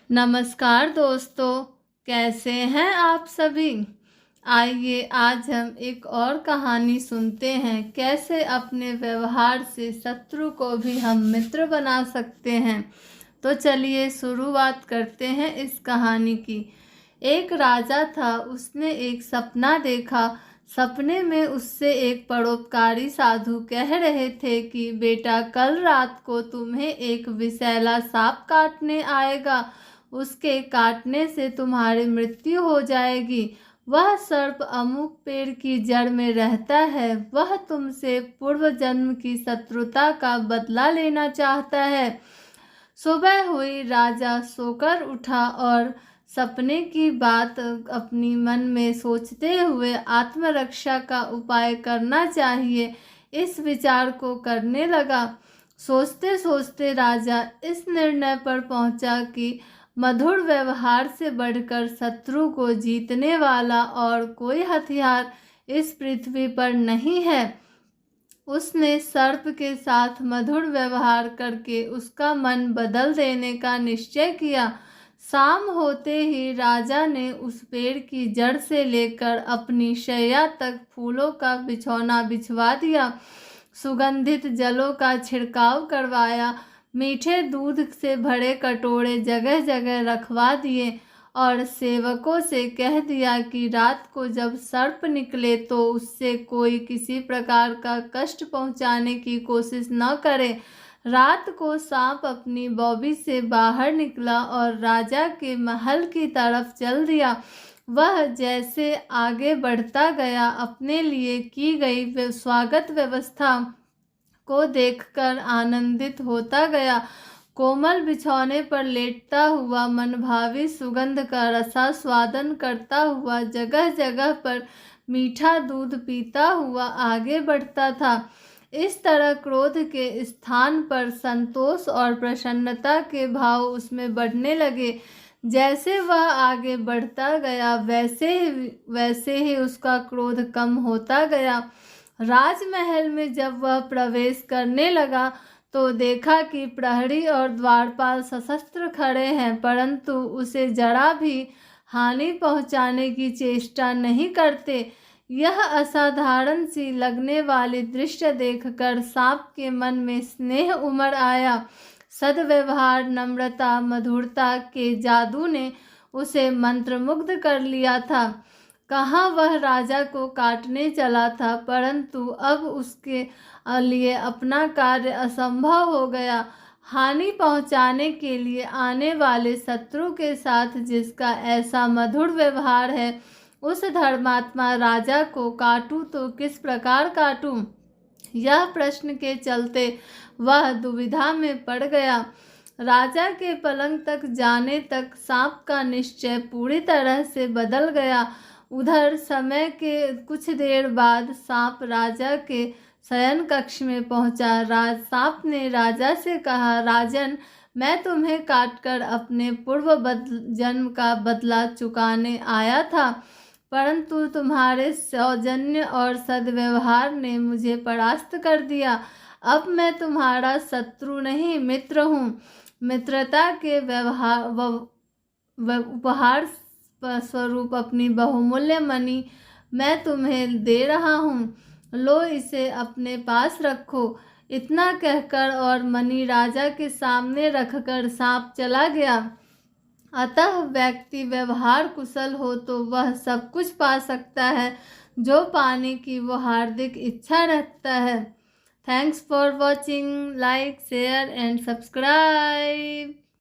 नमस्कार दोस्तों, कैसे हैं आप सभी। आइए आज हम एक और कहानी सुनते हैं, कैसे अपने व्यवहार से शत्रु को भी हम मित्र बना सकते हैं। तो चलिए शुरुआत करते हैं इस कहानी की। एक राजा था, उसने एक सपना देखा। सपने में उससे एक परोपकारी साधु कह रहे थे कि बेटा, कल रात को तुम्हें एक विषैला सांप काटने आएगा। उसके काटने से तुम्हारी मृत्यु हो जाएगी। वह सर्प अमुक पेड़ की जड़ में रहता है। वह तुमसे पूर्व जन्म की शत्रुता का बदला लेना चाहता है। सुबह हुई, राजा सोकर उठा और सपने की बात अपनी मन में सोचते हुए आत्मरक्षा का उपाय करना चाहिए, इस विचार को करने लगा। सोचते सोचते राजा इस निर्णय पर पहुंचा कि मधुर व्यवहार से बढ़कर शत्रु को जीतने वाला और कोई हथियार इस पृथ्वी पर नहीं है। उसने सर्प के साथ मधुर व्यवहार करके उसका मन बदल देने का निश्चय किया। शाम होते ही राजा ने उस पेड़ की जड़ से लेकर अपनी शैया तक फूलों का बिछौना बिछवा दिया, सुगंधित जलों का छिड़काव करवाया, मीठे दूध से भरे कटोरे जगह जगह रखवा दिए और सेवकों से कह दिया कि रात को जब सर्प निकले तो उससे कोई किसी प्रकार का कष्ट पहुंचाने की कोशिश न करे। रात को सांप अपनी बॉबी से बाहर निकला और राजा के महल की तरफ चल दिया। वह जैसे आगे बढ़ता गया, अपने लिए की गई स्वागत व्यवस्था को देखकर आनंदित होता गया। कोमल बिछौने पर लेटता हुआ, मनभावी सुगंध का रसास्वादन करता हुआ, जगह जगह पर मीठा दूध पीता हुआ आगे बढ़ता था। इस तरह क्रोध के स्थान पर संतोष और प्रसन्नता के भाव उसमें बढ़ने लगे। जैसे वह आगे बढ़ता गया, वैसे ही उसका क्रोध कम होता गया। राजमहल में जब वह प्रवेश करने लगा तो देखा कि प्रहरी और द्वारपाल सशस्त्र खड़े हैं, परंतु उसे जरा भी हानि पहुंचाने की चेष्टा नहीं करते। यह असाधारण सी लगने वाली दृश्य देखकर सांप के मन में स्नेह उमड़ आया। सद्व्यवहार, नम्रता, मधुरता के जादू ने उसे मंत्रमुग्ध कर लिया था। कहाँ वह राजा को काटने चला था, परंतु अब उसके लिए अपना कार्य असंभव हो गया। हानि पहुंचाने के लिए आने वाले शत्रु के साथ जिसका ऐसा मधुर व्यवहार है, उस धर्मात्मा राजा को काटूं तो किस प्रकार काटूं, यह प्रश्न के चलते वह दुविधा में पड़ गया। राजा के पलंग तक जाने तक सांप का निश्चय पूरी तरह से बदल गया। उधर समय के कुछ देर बाद सांप राजा के शयन कक्ष में पहुंचा। सांप ने राजा से कहा, राजन, मैं तुम्हें काटकर अपने पूर्व जन्म का बदला चुकाने आया था, परंतु तुम्हारे सौजन्य और सद्व्यवहार ने मुझे परास्त कर दिया। अब मैं तुम्हारा शत्रु नहीं, मित्र हूँ। मित्रता के उपहार स्वरूप अपनी बहुमूल्य मणि मैं तुम्हें दे रहा हूँ, लो इसे अपने पास रखो। इतना कहकर और मणि राजा के सामने रखकर सांप चला गया। अतः व्यक्ति व्यवहार कुशल हो तो वह सब कुछ पा सकता है जो पाने की वो हार्दिक इच्छा रखता है। Thanks for watching. Like, share and subscribe.